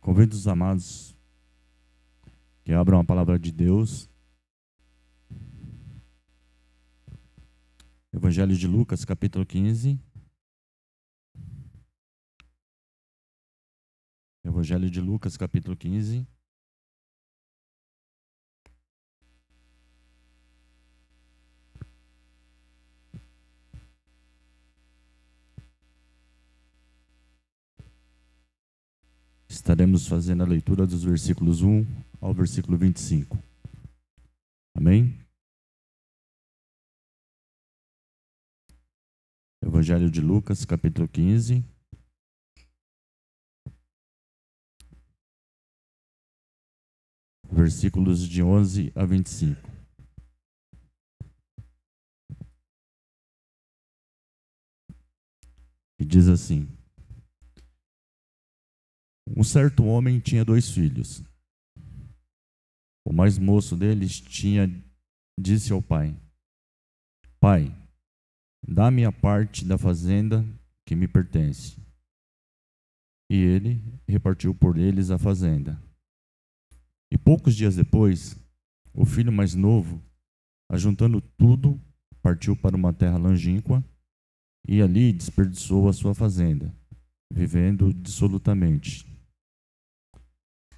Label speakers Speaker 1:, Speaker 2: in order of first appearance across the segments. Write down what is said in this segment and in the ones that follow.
Speaker 1: Convido os amados que abram a palavra de Deus. Evangelho de Lucas, capítulo 15. Evangelho de Lucas, capítulo 15. Estaremos fazendo a leitura dos versículos 1 ao versículo 25. Amém? Evangelho de Lucas, capítulo 15. Versículos de 11 a 25. E diz assim: Um certo homem tinha 2 filhos. O mais moço deles disse ao pai: Pai, dá-me a parte da fazenda que me pertence. E ele repartiu por eles a fazenda. E poucos dias depois, o filho mais novo, ajuntando tudo, partiu para uma terra longínqua e ali desperdiçou a sua fazenda, vivendo dissolutamente.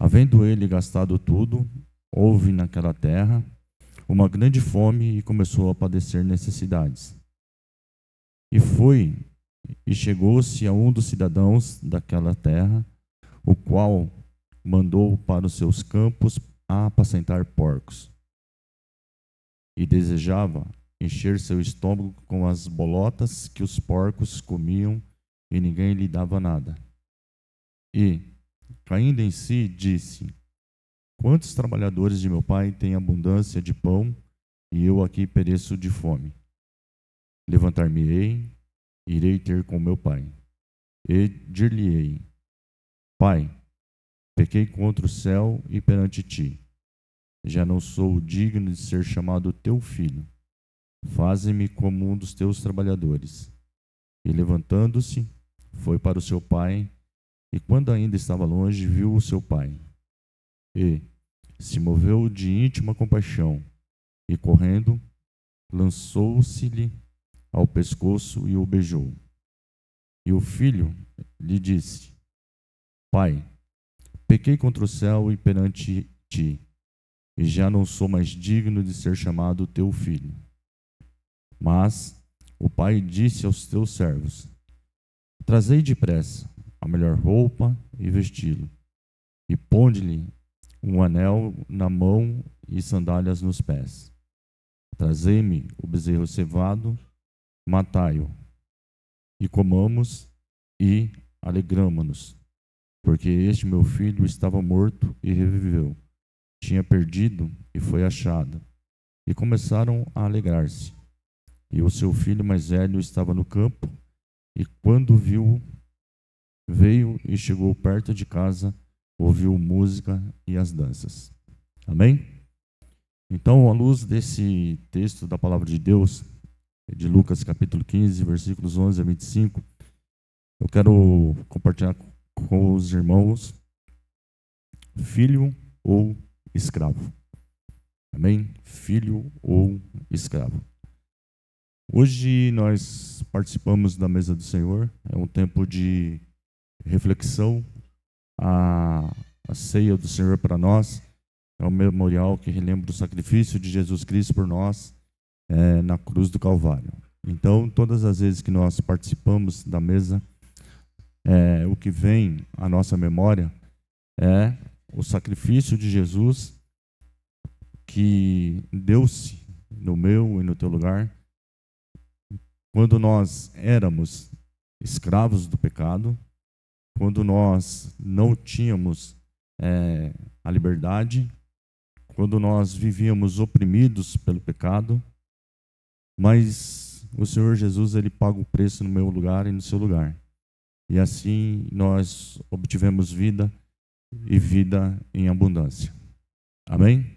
Speaker 1: Havendo ele gastado tudo, houve naquela terra uma grande fome e começou a padecer necessidades. E chegou-se a um dos cidadãos daquela terra, o qual mandou para os seus campos a apacentar porcos. E desejava encher seu estômago com as bolotas que os porcos comiam, e ninguém lhe dava nada. E, caindo em si, disse: Quantos trabalhadores de meu pai têm abundância de pão, e eu aqui pereço de fome? Levantar-me-ei, irei ter com meu pai, e dir-lhe-ei: Pai, pequei contra o céu e perante ti. Já não sou digno de ser chamado teu filho. Faze-me como um dos teus trabalhadores. E levantando-se, foi para o seu pai, e quando ainda estava longe, viu o seu pai. E se moveu de íntima compaixão, e correndo, lançou-se-lhe ao pescoço e o beijou. E o filho lhe disse: Pai, pequei contra o céu e perante ti, e já não sou mais digno de ser chamado teu filho. Mas o pai disse aos teus servos: Trazei depressa a melhor roupa e vesti-lo, e ponde-lhe um anel na mão e sandálias nos pés. Trazei-me o bezerro cevado, matai-o, e comamos e alegramo-nos, porque este meu filho estava morto e reviveu, tinha perdido e foi achado. E começaram a alegrar-se. E o seu filho mais velho estava no campo, e quando viu, veio e chegou perto de casa, ouviu música e as danças. Amém? Então, à luz desse texto da palavra de Deus, de Lucas capítulo 15, versículos 11 a 25, eu quero compartilhar com os irmãos filho ou escravo. Amém? Filho ou escravo. Hoje nós participamos da mesa do Senhor, é um tempo de reflexão, a ceia do Senhor para nós é um memorial que relembra o sacrifício de Jesus Cristo por nós na cruz do Calvário. Então, todas as vezes que nós participamos da mesa, o que vem à nossa memória é o sacrifício de Jesus que deu-se no meu e no teu lugar, quando nós éramos escravos do pecado, quando nós não tínhamos a liberdade, quando nós vivíamos oprimidos pelo pecado, mas o Senhor Jesus, ele paga o preço no meu lugar e no seu lugar. E assim nós obtivemos vida e vida em abundância. Amém?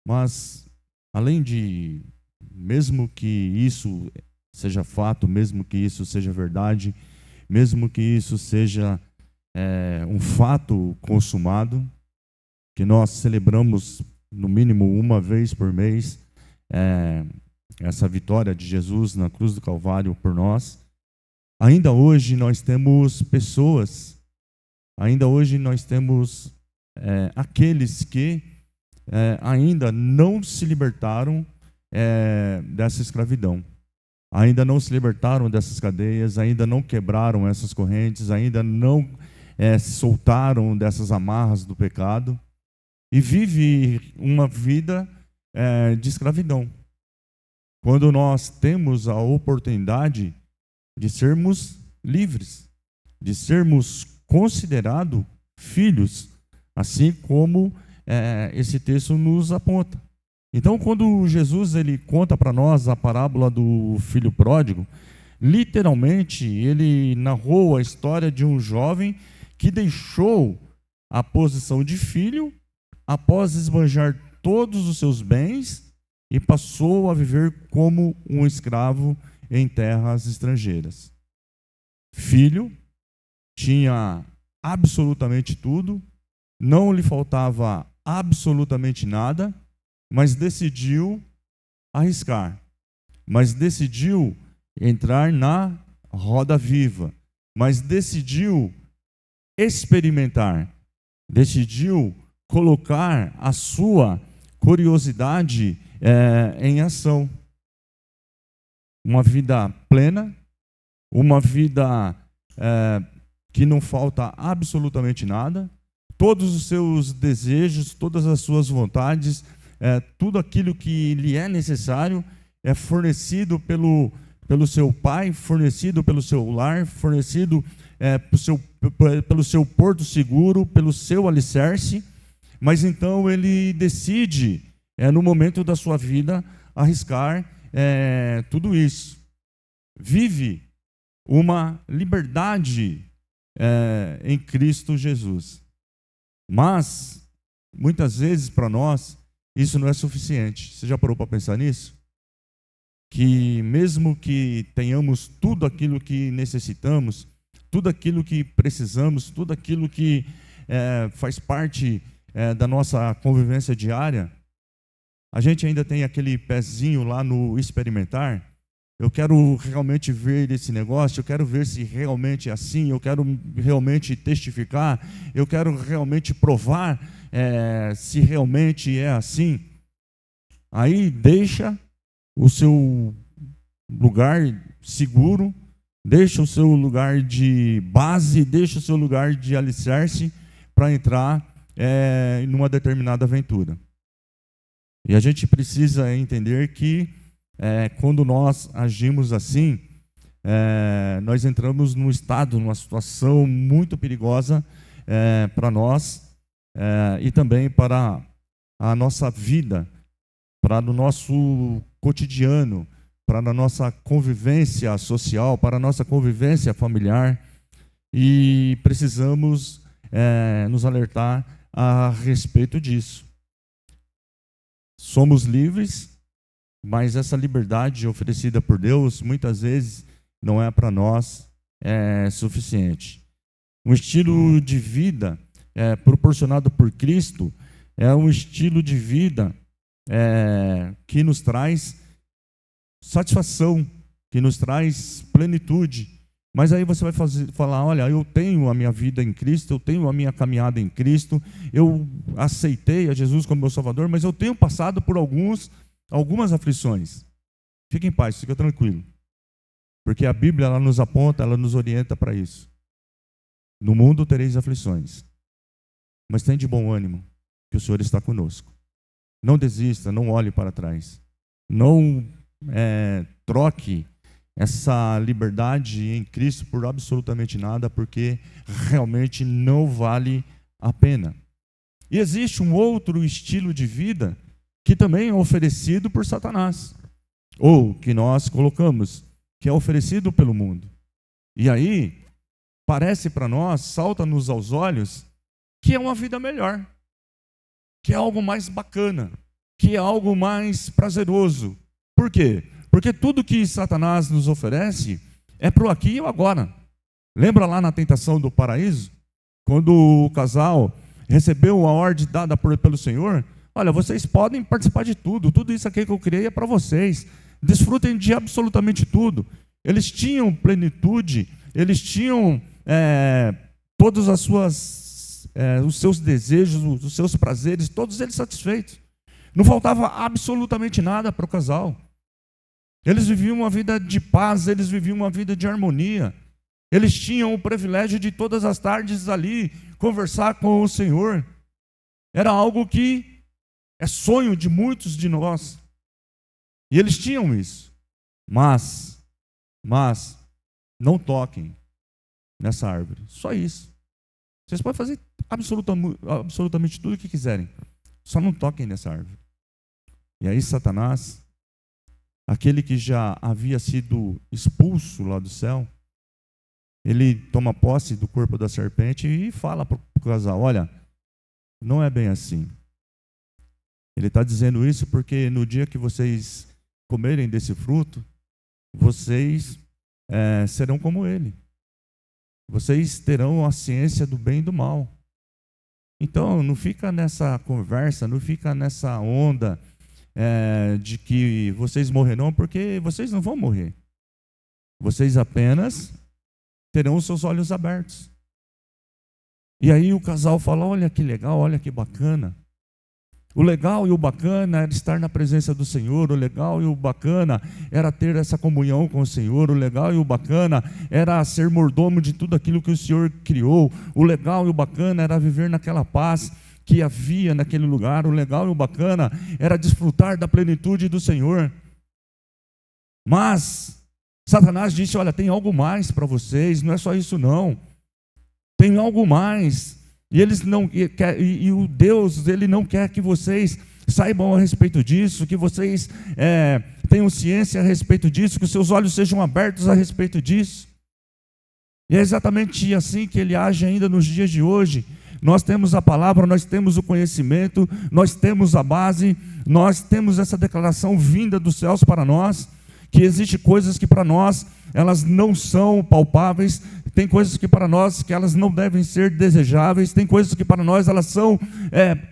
Speaker 1: Mas, além de, mesmo que isso seja fato, mesmo que isso seja verdade, mesmo que isso seja um fato consumado, que nós celebramos no mínimo uma vez por mês, essa vitória de Jesus na cruz do Calvário por nós. Ainda hoje nós temos pessoas, ainda hoje nós temos aqueles que ainda não se libertaram dessa escravidão, ainda não se libertaram dessas cadeias, ainda não quebraram essas correntes, ainda não se soltaram dessas amarras do pecado e vive uma vida de escravidão. Quando nós temos a oportunidade de sermos livres, de sermos considerados filhos, assim como esse texto nos aponta. Então, quando Jesus ele conta para nós a parábola do filho pródigo, literalmente ele narrou a história de um jovem que deixou a posição de filho após esbanjar todos os seus bens e passou a viver como um escravo em terras estrangeiras. Filho, tinha absolutamente tudo, não lhe faltava absolutamente nada, mas decidiu arriscar, mas decidiu entrar na roda viva, mas decidiu experimentar, decidiu colocar a sua curiosidade em ação. Uma vida plena, uma vida que não falta absolutamente nada, todos os seus desejos, todas as suas vontades, tudo aquilo que lhe é necessário é fornecido pelo seu pai, fornecido pelo seu lar, fornecido pelo seu porto seguro, pelo seu alicerce. Mas então ele decide, no momento da sua vida, arriscar tudo isso. Vive uma liberdade em Cristo Jesus. Mas, muitas vezes, para nós, isso não é suficiente. Você já parou para pensar nisso? Que mesmo que tenhamos tudo aquilo que necessitamos, tudo aquilo que precisamos, tudo aquilo que faz parte da nossa convivência diária, a gente ainda tem aquele pezinho lá no experimentar. Eu quero realmente ver esse negócio, eu quero ver se realmente é assim, eu quero realmente testificar, eu quero realmente provar se realmente é assim. Aí deixa o seu lugar seguro, deixa o seu lugar de base, deixa o seu lugar de alicerce para entrar numa determinada aventura. E a gente precisa entender que quando nós agimos assim, nós entramos num estado, numa situação muito perigosa para nós e também para a nossa vida, para o nosso cotidiano, para a nossa convivência social, para a nossa convivência familiar. E precisamos nos alertar a respeito disso. Somos livres, mas essa liberdade oferecida por Deus, muitas vezes, não é para nós suficiente. Um estilo de vida proporcionado por Cristo é um estilo de vida que nos traz satisfação, que nos traz plenitude. Mas aí você vai falar, olha, eu tenho a minha vida em Cristo, eu tenho a minha caminhada em Cristo, eu aceitei a Jesus como meu Salvador, mas eu tenho passado por algumas aflições. Fique em paz, fica tranquilo. Porque a Bíblia ela nos aponta, ela nos orienta para isso. No mundo tereis aflições, mas tem de bom ânimo, que o Senhor está conosco. Não desista, não olhe para trás. Não troque essa liberdade em Cristo por absolutamente nada, porque realmente não vale a pena. E existe um outro estilo de vida que também é oferecido por Satanás, ou que nós colocamos, que é oferecido pelo mundo. E aí, parece para nós, salta-nos aos olhos, que é uma vida melhor, que é algo mais bacana, que é algo mais prazeroso. Por quê? Porque tudo que Satanás nos oferece é para o aqui e o agora. Lembra lá na tentação do paraíso? quando o casal recebeu a ordem dada pelo Senhor, olha, vocês podem participar de tudo isso aqui que eu criei é para vocês, desfrutem de absolutamente tudo. Eles tinham plenitude, eles tinham todas as suas, os seus desejos, os seus prazeres, todos eles satisfeitos. Não faltava absolutamente nada para o casal. Eles viviam uma vida de paz, eles viviam uma vida de harmonia. Eles tinham o privilégio de todas as tardes ali conversar com o Senhor. Era algo que é sonho de muitos de nós. E eles tinham isso. Mas não toquem nessa árvore. Só isso. Vocês podem fazer absolutamente tudo o que quiserem. Só não toquem nessa árvore. E aí Satanás, aquele que já havia sido expulso lá do céu, ele toma posse do corpo da serpente e fala para o casal, olha, não é bem assim. Ele está dizendo isso porque no dia que vocês comerem desse fruto, vocês serão como ele. Vocês terão a ciência do bem e do mal. Então, não fica nessa conversa, não fica nessa onda de que vocês morrerão, porque vocês não vão morrer. Vocês apenas terão os seus olhos abertos. E aí o casal fala, olha que legal, olha que bacana. O legal e o bacana era estar na presença do Senhor, o legal e o bacana era ter essa comunhão com o Senhor, o legal e o bacana era ser mordomo de tudo aquilo que o Senhor criou, o legal e o bacana era viver naquela paz que havia naquele lugar, o legal e o bacana era desfrutar da plenitude do Senhor. Mas Satanás disse, olha, tem algo mais para vocês, não é só isso não, tem algo mais. E eles não e o Deus, ele não quer que vocês saibam a respeito disso, que vocês tenham ciência a respeito disso, que os seus olhos sejam abertos a respeito disso. E é exatamente assim que ele age ainda nos dias de hoje. Nós temos a palavra, nós temos o conhecimento, nós temos a base, nós temos essa declaração vinda dos céus para nós, que existe coisas que para nós elas não são palpáveis, tem coisas que para nós que elas não devem ser desejáveis, tem coisas que para nós elas são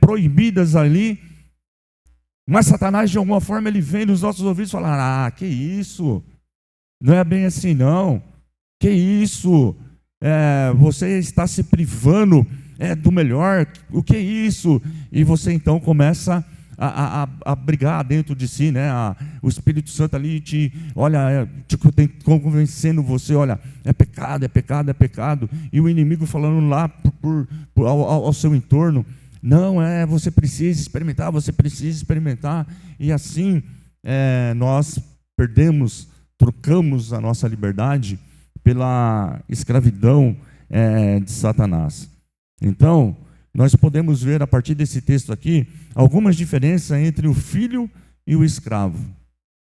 Speaker 1: proibidas ali, mas Satanás de alguma forma ele vem nos nossos ouvidos e fala, que isso, não é bem assim não, que isso, você está se privando do melhor, o que é isso? E você então começa a brigar dentro de si, né? O Espírito Santo ali te convencendo você, olha, é pecado, é pecado, é pecado, e o inimigo falando lá ao seu entorno, não, você precisa experimentar, e assim nós trocamos a nossa liberdade pela escravidão de Satanás. Então, nós podemos ver a partir desse texto aqui algumas diferenças entre o filho e o escravo,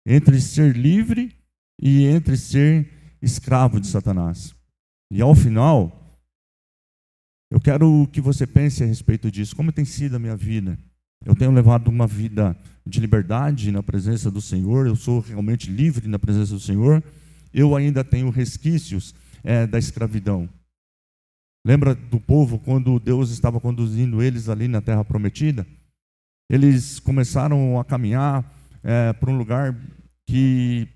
Speaker 1: entre ser livre e entre ser escravo de Satanás. E ao final, eu quero que você pense a respeito disso, como tem sido a minha vida. Eu tenho levado uma vida de liberdade na presença do Senhor, eu sou realmente livre na presença do Senhor, eu ainda tenho resquícios da escravidão. Lembra do povo quando Deus estava conduzindo eles ali na terra prometida? Eles começaram a caminhar para um lugar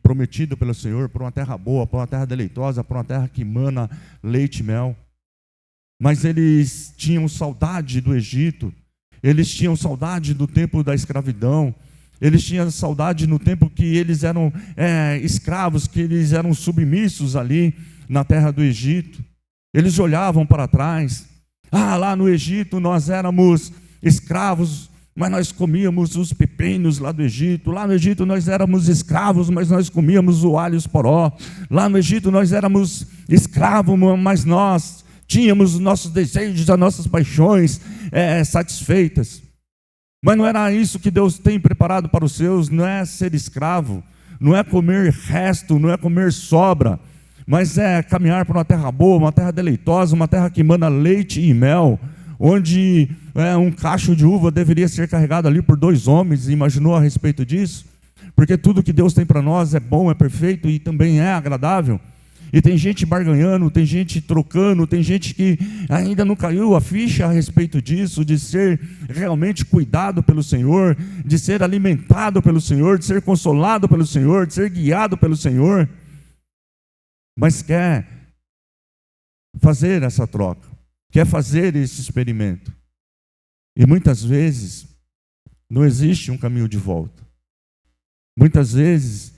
Speaker 1: prometido pelo Senhor, para uma terra boa, para uma terra deleitosa, para uma terra que emana leite e mel. Mas eles tinham saudade do Egito, eles tinham saudade do tempo da escravidão, eles tinham saudade no tempo que eles eram escravos, que eles eram submissos ali na terra do Egito. Eles olhavam para trás, lá no Egito nós éramos escravos, mas nós comíamos os pepinos lá do Egito. Lá no Egito nós éramos escravos, mas nós comíamos o alho e os poró. Lá no Egito nós éramos escravos, mas nós tínhamos os nossos desejos, as nossas paixões satisfeitas. Mas não era isso que Deus tem preparado para os seus, não é ser escravo, não é comer resto, não é comer sobra, mas é caminhar para uma terra boa, uma terra deleitosa, uma terra que emana leite e mel, onde um cacho de uva deveria ser carregado ali por 2 homens. Imaginou a respeito disso? Porque tudo que Deus tem para nós é bom, é perfeito e também é agradável. e tem gente barganhando, tem gente trocando, tem gente que ainda não caiu a ficha a respeito disso, de ser realmente cuidado pelo Senhor, de ser alimentado pelo Senhor, de ser consolado pelo Senhor, de ser guiado pelo Senhor, mas quer fazer essa troca, quer fazer esse experimento. E muitas vezes não existe um caminho de volta. Muitas vezes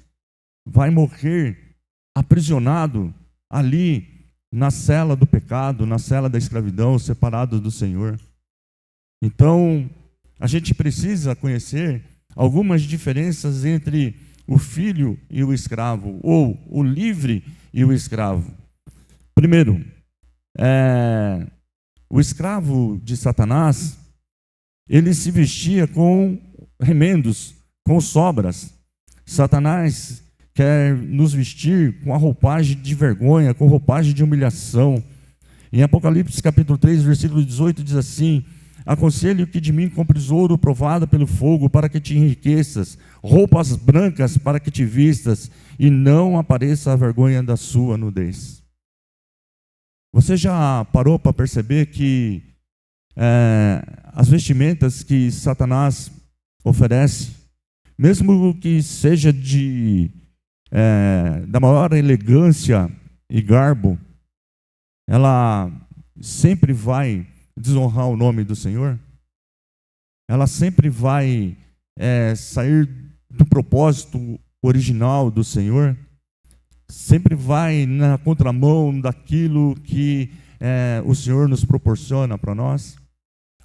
Speaker 1: vai morrer aprisionado ali na cela do pecado, na cela da escravidão, separado do Senhor. Então, a gente precisa conhecer algumas diferenças entre o filho e o escravo, ou o livre e o escravo. Primeiro, o escravo de Satanás, ele se vestia com remendos, com sobras. Satanás quer nos vestir com a roupagem de vergonha, com a roupagem de humilhação. Em Apocalipse capítulo 3, versículo 18, diz assim: aconselho que de mim compres ouro provado pelo fogo, para que te enriqueças, roupas brancas para que te vistas, e não apareça a vergonha da sua nudez. Você já parou para perceber que as vestimentas que Satanás oferece, mesmo que seja da maior elegância e garbo, ela sempre vai desonrar o nome do Senhor? Ela sempre vai sair do propósito original do Senhor? Sempre vai na contramão daquilo que o Senhor nos proporciona para nós?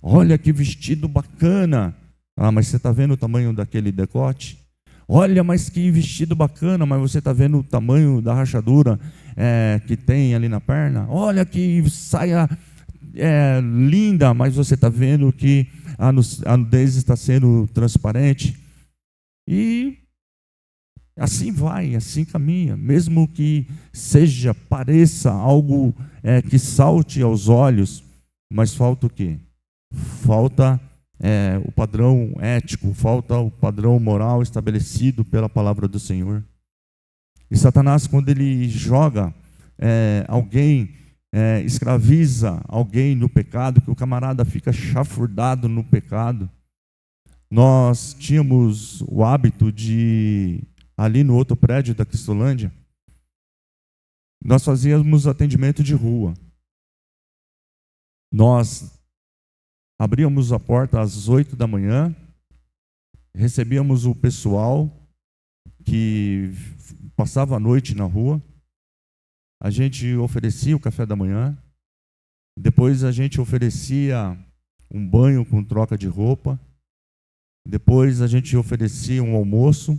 Speaker 1: Olha que vestido bacana. Ah, mas você está vendo o tamanho daquele decote? Olha, mas que vestido bacana, mas você está vendo o tamanho da rachadura que tem ali na perna? Olha que saia linda, mas você está vendo que a nudez está sendo transparente? E assim vai, assim caminha, mesmo que pareça algo que salte aos olhos, mas falta o quê? Falta o padrão ético, falta o padrão moral estabelecido pela palavra do Senhor. E Satanás, quando ele joga alguém, escraviza alguém no pecado, que o camarada fica chafurdado no pecado. Nós tínhamos o hábito de, ali no outro prédio da Cristolândia, nós fazíamos atendimento de rua. Nós abríamos a porta às 8 da manhã, recebíamos o pessoal que passava a noite na rua, a gente oferecia o café da manhã, depois a gente oferecia um banho com troca de roupa, depois a gente oferecia um almoço,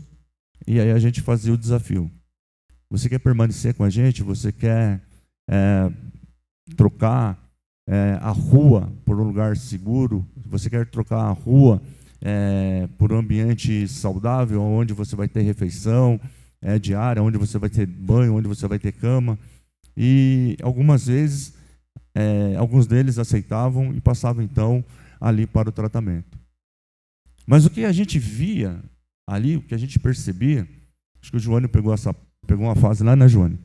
Speaker 1: e aí a gente fazia o desafio. Você quer permanecer com a gente? Você quer trocar a rua por um lugar seguro? Você quer trocar a rua por um ambiente saudável, onde você vai ter refeição diária, onde você vai ter banho, onde você vai ter cama? E algumas vezes, alguns deles aceitavam e passavam então ali para o tratamento. Mas o que a gente via ali, o que a gente percebia, acho que o Joane pegou uma fase lá, né, Joane?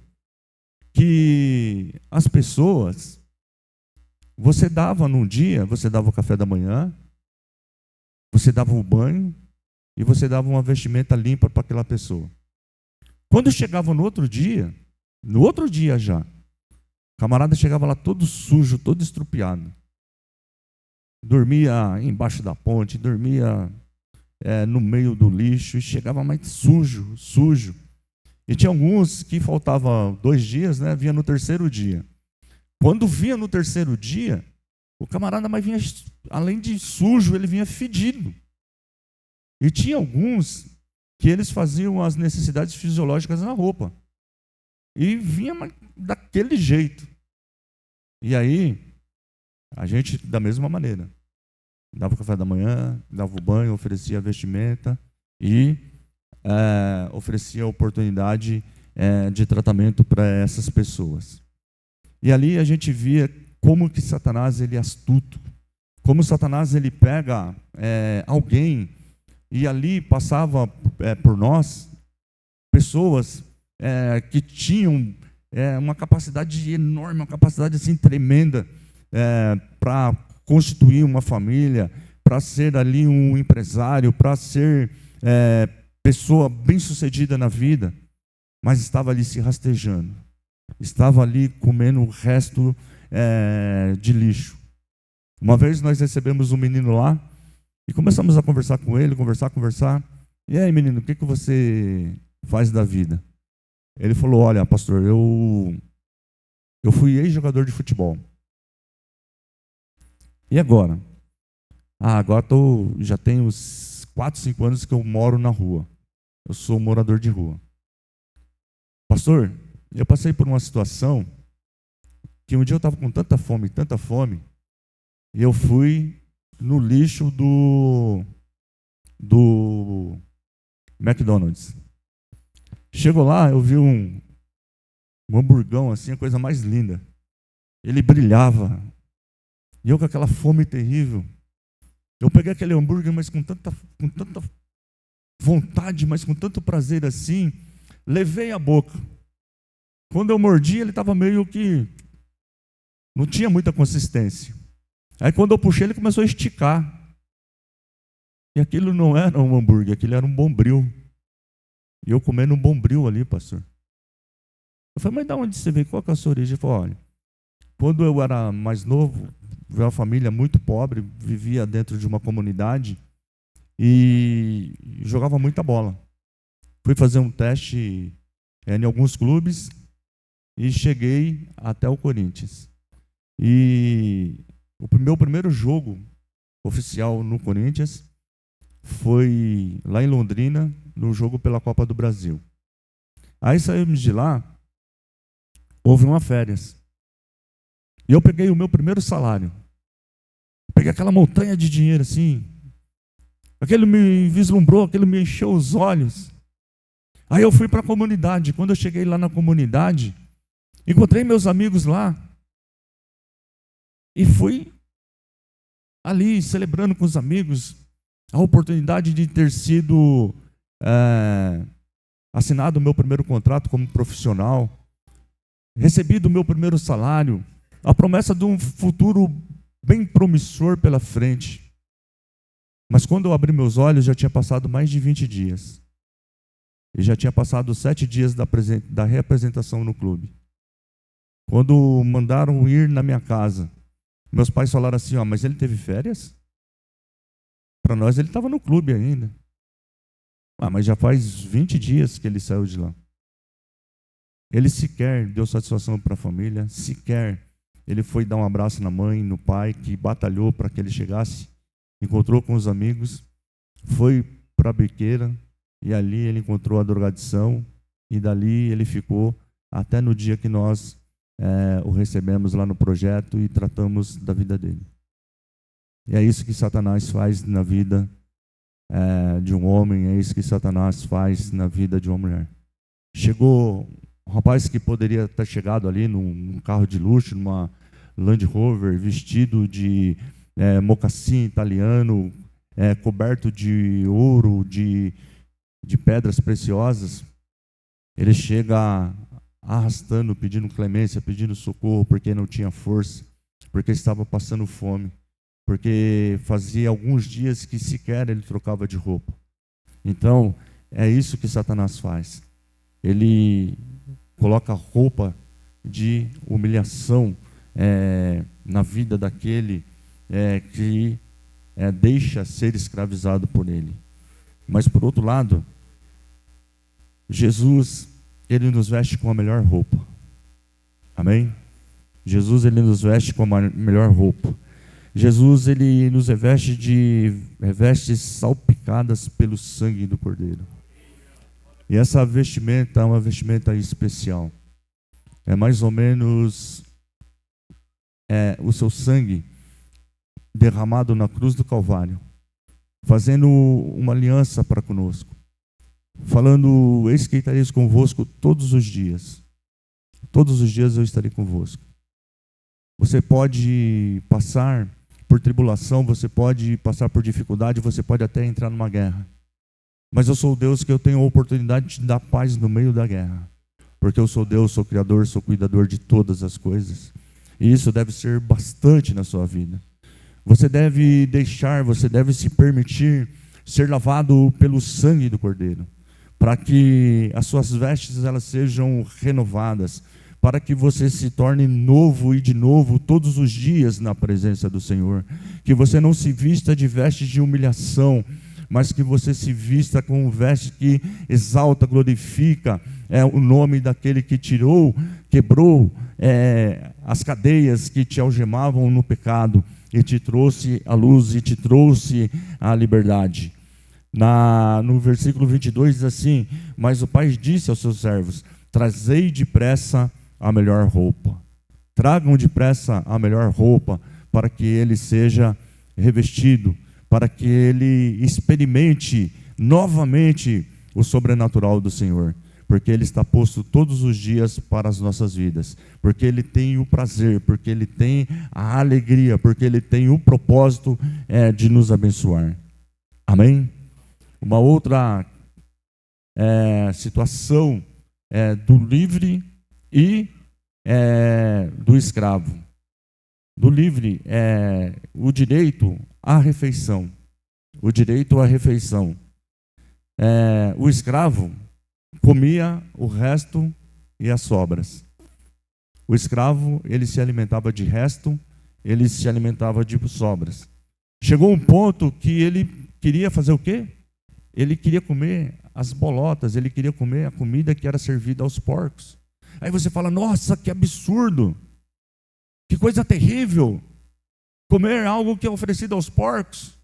Speaker 1: Que as pessoas, você dava num dia, você dava o café da manhã, você dava o banho e você dava uma vestimenta limpa para aquela pessoa. Quando chegava no outro dia já, o camarada chegava lá todo sujo, todo estrupiado. Dormia embaixo da ponte, dormia no meio do lixo e chegava mais sujo. E tinha alguns que faltavam 2 dias, né? Vinha no terceiro dia. Quando vinha no terceiro dia, o camarada mais vinha, além de sujo, ele vinha fedido. E tinha alguns que eles faziam as necessidades fisiológicas na roupa. E vinha daquele jeito. E aí, a gente, da mesma maneira, dava o café da manhã, dava o banho, oferecia a vestimenta e oferecia a oportunidade de tratamento para essas pessoas. E ali a gente via como que Satanás ele é astuto, como Satanás ele pega alguém e ali passava por nós pessoas que tinham uma capacidade enorme, uma capacidade assim tremenda para constituir uma família, para ser ali um empresário, para ser pessoa bem-sucedida na vida, mas estava ali se rastejando, estava ali comendo o resto de lixo. Uma vez nós recebemos um menino lá e começamos a conversar com ele, conversar. E aí, menino, o que você faz da vida? Ele falou: olha, pastor, eu fui ex-jogador de futebol. E agora? Agora já tenho uns 4, 5 anos que eu moro na rua. Eu sou morador de rua. Pastor, eu passei por uma situação que um dia eu estava com tanta fome, e eu fui no lixo do McDonald's. Chegou lá, eu vi um hamburgão assim, a coisa mais linda. Ele brilhava. E eu com aquela fome terrível. Eu peguei aquele hambúrguer, mas com tanta vontade, mas com tanto prazer assim, levei a boca. Quando eu mordi, ele estava meio que não tinha muita consistência. Aí quando eu puxei, ele começou a esticar. E aquilo não era um hambúrguer, aquilo era um Bombril. E eu comendo um Bombril ali, pastor. Eu falei: mas de onde você veio? Qual que é a sua origem? Ele falou: olha, quando eu era mais novo, veio uma família muito pobre, vivia dentro de uma comunidade e jogava muita bola. Fui fazer um teste em alguns clubes e cheguei até o Corinthians. E o meu primeiro jogo oficial no Corinthians foi lá em Londrina, no jogo pela Copa do Brasil. Aí saímos de lá, houve uma férias. E eu peguei o meu primeiro salário. Peguei aquela montanha de dinheiro assim. Aquele me vislumbrou, aquele me encheu os olhos. Aí eu fui para a comunidade. Quando eu cheguei lá na comunidade, encontrei meus amigos lá. E fui ali celebrando com os amigos a oportunidade de ter sido assinado o meu primeiro contrato como profissional, recebido o meu primeiro salário, a promessa de um futuro bem promissor pela frente. Mas quando eu abri meus olhos, já tinha passado mais de 20 dias. E já tinha passado 7 dias da reapresentação no clube. Quando mandaram ir na minha casa, meus pais falaram assim: mas ele teve férias? Para nós ele estava no clube ainda. Mas já faz 20 dias que ele saiu de lá. Ele sequer deu satisfação para a família, sequer ele foi dar um abraço na mãe, no pai, que batalhou para que ele chegasse, encontrou com os amigos, foi para a biqueira, e ali ele encontrou a drogadição, e dali ele ficou até no dia que nós o recebemos lá no projeto e tratamos da vida dele. E é isso que Satanás faz na vida de um homem, é isso que Satanás faz na vida de uma mulher. Chegou um rapaz que poderia ter chegado ali num carro de luxo, numa Land Rover, vestido de mocassim italiano, coberto de ouro, de pedras preciosas. Ele chega arrastando, pedindo clemência, pedindo socorro, porque não tinha força, porque estava passando fome, porque fazia alguns dias que sequer ele trocava de roupa. Então, é isso que Satanás faz. Ele coloca roupa de humilhação na vida daquele que deixa ser escravizado por ele. Mas, por outro lado, Jesus, ele nos veste com a melhor roupa. Amém? Jesus, ele nos veste com a melhor roupa. Jesus, ele nos reveste de vestes salpicadas pelo sangue do Cordeiro. E essa vestimenta é uma vestimenta especial. É mais ou menos o seu sangue derramado na cruz do Calvário, fazendo uma aliança para conosco, falando: eis que estareis convosco todos os dias. Todos os dias eu estarei convosco. Você pode passar por tribulação, você pode passar por dificuldade, você pode até entrar numa guerra. Mas eu sou o Deus que eu tenho a oportunidade de te dar paz no meio da guerra. porque eu sou Deus, sou Criador, sou cuidador de todas as coisas. E isso deve ser bastante na sua vida. Você deve se permitir ser lavado pelo sangue do Cordeiro, para que as suas vestes elas sejam renovadas, para que você se torne novo e de novo todos os dias na presença do Senhor. Que você não se vista de vestes de humilhação, mas que você se vista com vestes que exalta, glorifica o nome daquele que quebrou as cadeias que te algemavam no pecado e te trouxe a luz e te trouxe a liberdade. No versículo 22 diz assim: mas o pai disse aos seus servos: trazei depressa a melhor roupa. Tragam depressa a melhor roupa, para que ele seja revestido, para que ele experimente novamente o sobrenatural do Senhor, porque ele está posto todos os dias para as nossas vidas, porque ele tem o prazer, porque ele tem a alegria, porque ele tem o propósito de nos abençoar. Amém? Uma outra situação do livre e do escravo. Do livre o direito à refeição. O direito à refeição. O escravo comia o resto e as sobras. O escravo, ele se alimentava de resto, ele se alimentava de sobras. Chegou um ponto que ele queria fazer o quê? Ele queria comer as bolotas, ele queria comer a comida que era servida aos porcos. Aí você fala: nossa, que absurdo, que coisa terrível, comer algo que é oferecido aos porcos.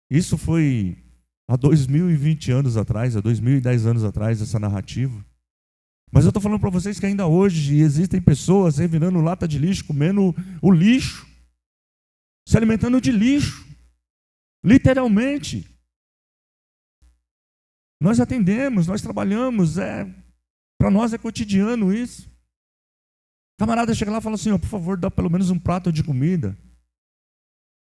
Speaker 1: Isso foi há 2020 anos atrás, há 2010 anos atrás, essa narrativa. Mas eu estou falando para vocês que ainda hoje existem pessoas revirando lata de lixo, comendo o lixo, se alimentando de lixo, literalmente. Nós atendemos, nós trabalhamos, para nós é cotidiano isso. O camarada chega lá e fala assim: por favor, dá pelo menos um prato de comida,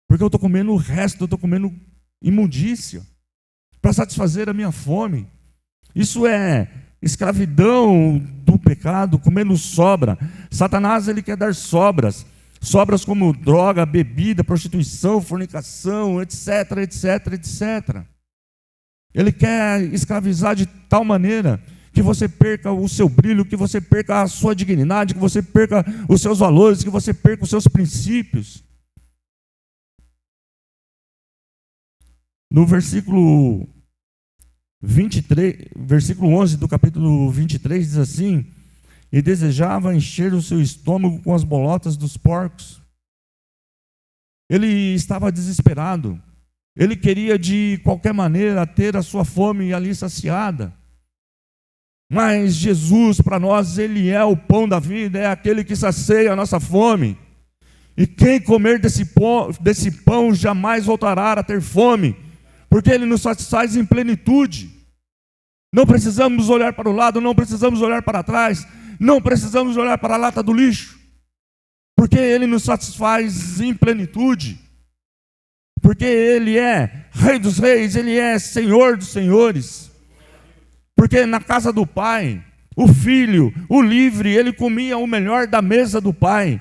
Speaker 1: porque eu estou comendo o resto, eu estou comendo imundícia, para satisfazer a minha fome. Isso é escravidão do pecado, comendo sobra. Satanás, ele quer dar sobras como droga, bebida, prostituição, fornicação, etc, etc, etc. Ele quer escravizar de tal maneira que você perca o seu brilho, que você perca a sua dignidade, que você perca os seus valores, que você perca os seus princípios. No versículo 23, versículo 11 do capítulo 23 diz assim: e desejava encher o seu estômago com as bolotas dos porcos. Ele estava desesperado. Ele queria de qualquer maneira ter a sua fome ali saciada. Mas Jesus, para nós, ele é o pão da vida, é aquele que sacia a nossa fome. E quem comer desse pão jamais voltará a ter fome, porque ele nos satisfaz em plenitude. Não precisamos olhar para o lado, não precisamos olhar para trás, não precisamos olhar para a lata do lixo, porque ele nos satisfaz em plenitude. Porque ele é Rei dos Reis, ele é Senhor dos Senhores. Porque na casa do Pai, o Filho, o livre, ele comia o melhor da mesa do Pai.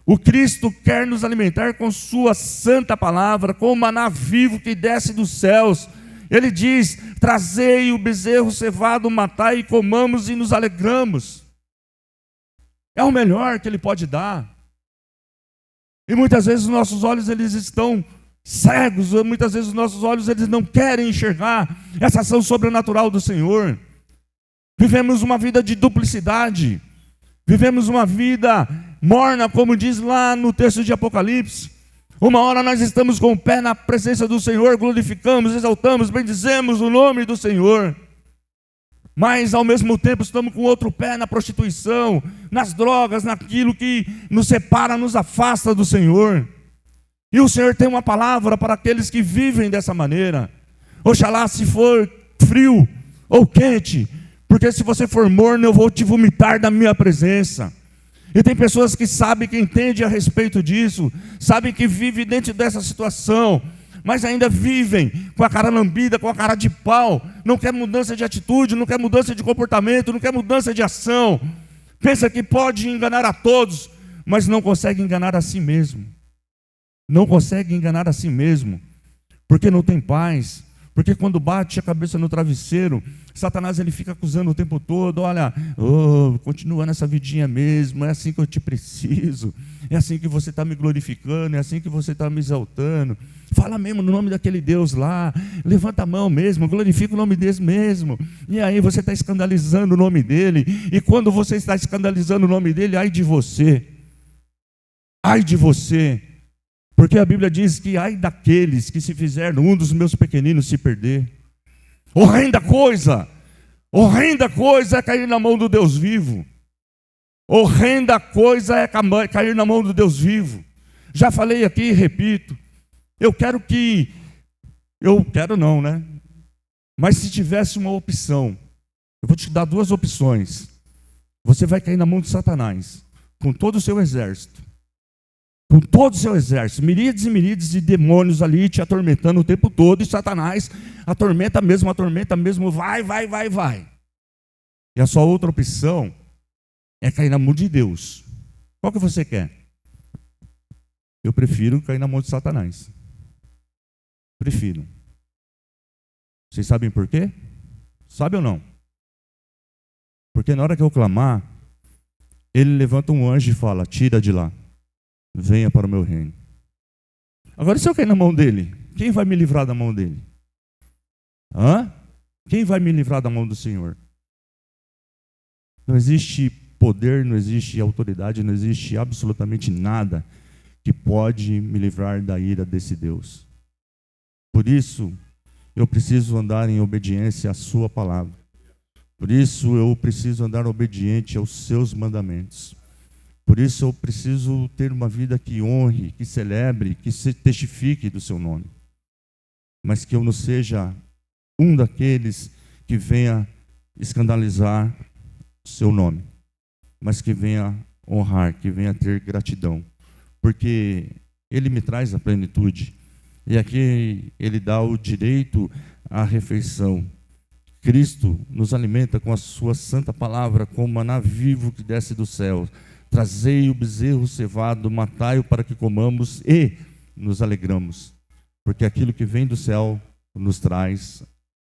Speaker 1: O Cristo quer nos alimentar com sua santa palavra, com o maná vivo que desce dos céus. Ele diz: trazei o bezerro cevado, matai e comamos e nos alegramos. É o melhor que ele pode dar. E muitas vezes os nossos olhos eles estão cegos, muitas vezes os nossos olhos eles não querem enxergar essa ação sobrenatural do Senhor. Vivemos uma vida de duplicidade, vivemos uma vida morna, como diz lá no texto de Apocalipse. Uma hora nós estamos com o pé na presença do Senhor, glorificamos, exaltamos, bendizemos o nome do Senhor. Mas ao mesmo tempo estamos com outro pé na prostituição, nas drogas, naquilo que nos separa, nos afasta do Senhor. E o Senhor tem uma palavra para aqueles que vivem dessa maneira. Oxalá se for frio ou quente, porque se você for morno eu vou te vomitar da minha presença. E tem pessoas que sabem, que entendem a respeito disso, sabem que vivem dentro dessa situação, mas ainda vivem com a cara lambida, com a cara de pau, não quer mudança de atitude, não quer mudança de comportamento, não quer mudança de ação, pensa que pode enganar a todos, mas não consegue enganar a si mesmo, não consegue enganar a si mesmo, porque não tem paz, porque quando bate a cabeça no travesseiro, Satanás ele fica acusando o tempo todo, olha, continua nessa vidinha mesmo, é assim que eu te preciso, é assim que você está me glorificando, é assim que você está me exaltando, fala mesmo no nome daquele Deus lá, levanta a mão mesmo, glorifica o nome dele mesmo, e aí você está escandalizando o nome dele, e quando você está escandalizando o nome dele, ai de você, porque a Bíblia diz que ai daqueles que se fizeram um dos meus pequeninos se perder. Horrenda coisa é cair na mão do Deus vivo. Horrenda coisa é cair na mão do Deus vivo. Já falei aqui e repito, eu quero não, né? Mas se tivesse uma opção, eu vou te dar duas opções. Você vai cair na mão de Satanás, com todo o seu exército. Com todo o seu exército, miríades e miríades de demônios ali te atormentando o tempo todo, e Satanás atormenta mesmo, vai. E a sua outra opção é cair na mão de Deus. Qual que você quer? Eu prefiro cair na mão de Satanás. Prefiro. Vocês sabem por quê? Sabe ou não? Porque na hora que eu clamar, ele levanta um anjo e fala, tira de lá. Venha para o meu reino. Agora, se eu cair na mão dele, quem vai me livrar da mão dele? Quem vai me livrar da mão do Senhor? Não existe poder, não existe autoridade, não existe absolutamente nada que pode me livrar da ira desse Deus. Por isso, eu preciso andar em obediência à sua palavra. Por isso, eu preciso andar obediente aos seus mandamentos. Por isso eu preciso ter uma vida que honre, que celebre, que se testifique do seu nome. Mas que eu não seja um daqueles que venha escandalizar o seu nome. Mas que venha honrar, que venha ter gratidão. Porque ele me traz a plenitude. E aqui ele dá o direito à refeição. Cristo nos alimenta com a sua santa palavra, como maná vivo que desce do céu. Trazei o bezerro cevado, matai-o para que comamos e nos alegramos, porque aquilo que vem do céu nos traz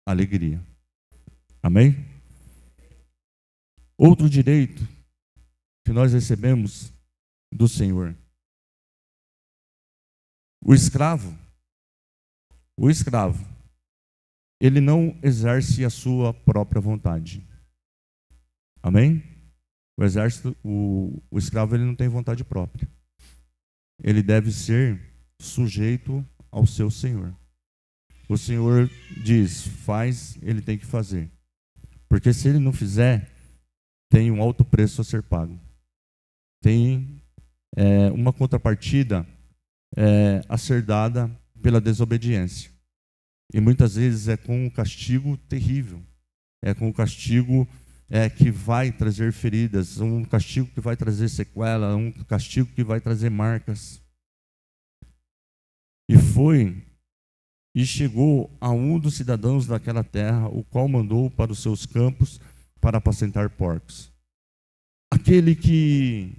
Speaker 1: alegria. Amém? Outro direito que nós recebemos do Senhor. O escravo, ele não exerce a sua própria vontade. Amém? O exército, o escravo, ele não tem vontade própria. Ele deve ser sujeito ao seu senhor. O senhor diz, faz, ele tem que fazer. Porque se ele não fizer, tem um alto preço a ser pago. Tem uma contrapartida a ser dada pela desobediência. E muitas vezes é com um castigo terrível. É com um castigo que vai trazer feridas, um castigo que vai trazer sequela, um castigo que vai trazer marcas. E chegou a um dos cidadãos daquela terra, o qual mandou para os seus campos para apacentar porcos. Aquele que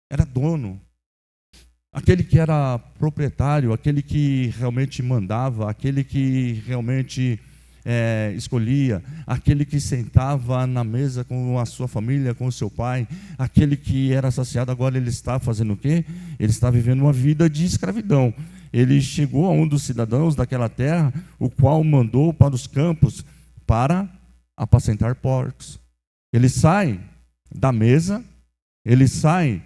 Speaker 1: era dono, aquele que era proprietário, aquele que realmente mandava, aquele que realmente escolhia, aquele que sentava na mesa com a sua família, com o seu pai, aquele que era saciado, agora ele está fazendo o quê? Ele está vivendo uma vida de escravidão. Ele chegou a um dos cidadãos daquela terra, o qual mandou para os campos para apacentar porcos. Ele sai da mesa, ele sai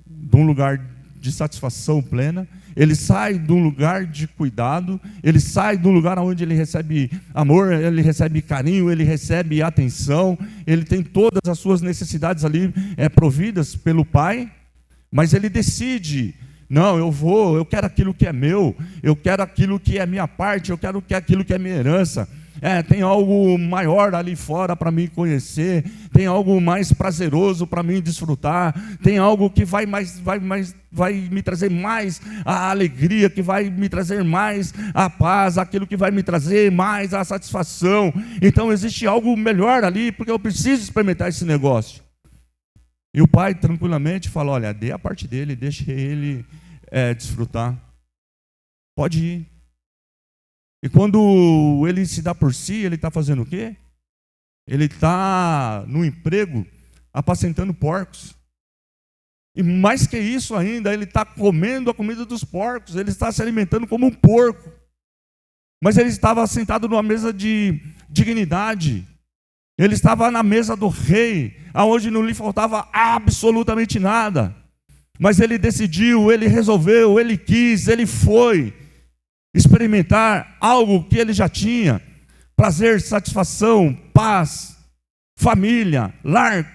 Speaker 1: de um lugar de satisfação plena, ele sai de um lugar de cuidado, ele sai de um lugar onde ele recebe amor, ele recebe carinho, ele recebe atenção, ele tem todas as suas necessidades ali providas pelo Pai, mas ele decide, não, eu quero aquilo que é meu, eu quero aquilo que é minha parte, eu quero aquilo que é minha herança. tem algo maior ali fora para mim conhecer, tem algo mais prazeroso para mim desfrutar, tem algo que vai me trazer mais a alegria, que vai me trazer mais a paz, aquilo que vai me trazer mais a satisfação. Então existe algo melhor ali, porque eu preciso experimentar esse negócio. E o pai tranquilamente fala: olha, dê a parte dele, deixe ele desfrutar. Pode ir. E quando ele se dá por si, ele está fazendo o quê? Ele está no emprego apacentando porcos. E mais que isso ainda, ele está comendo a comida dos porcos, ele está se alimentando como um porco. Mas ele estava sentado numa mesa de dignidade. Ele estava na mesa do rei, aonde não lhe faltava absolutamente nada. Mas ele decidiu, ele resolveu, ele quis, ele foi experimentar algo que ele já tinha: prazer, satisfação, paz, família, lar,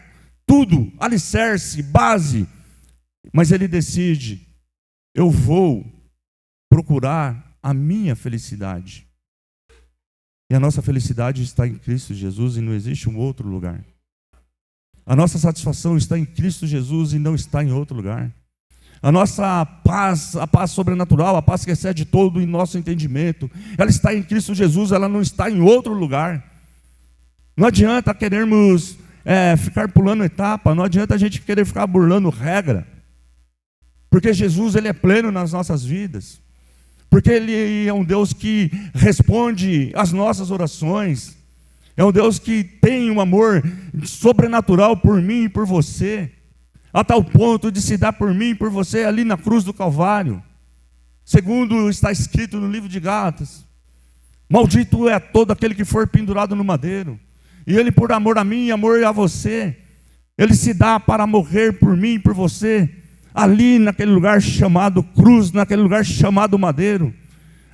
Speaker 1: tudo, alicerce, base. Mas ele decide: eu vou procurar a minha felicidade. E a nossa felicidade está em Cristo Jesus e não existe um outro lugar. A nossa satisfação está em Cristo Jesus e não está em outro lugar. A nossa paz, a paz sobrenatural, a paz que excede todo o nosso entendimento, ela está em Cristo Jesus, ela não está em outro lugar. Não adianta querermos ficar pulando etapa, não adianta a gente querer ficar burlando regra, porque Jesus, ele é pleno nas nossas vidas, porque ele é um Deus que responde às nossas orações, é um Deus que tem um amor sobrenatural por mim e por você, a tal ponto de se dar por mim e por você ali na cruz do Calvário. Segundo está escrito no livro de Gálatas: maldito é todo aquele que for pendurado no madeiro. E ele, por amor a mim e amor a você, ele se dá para morrer por mim e por você, ali naquele lugar chamado cruz, naquele lugar chamado madeiro.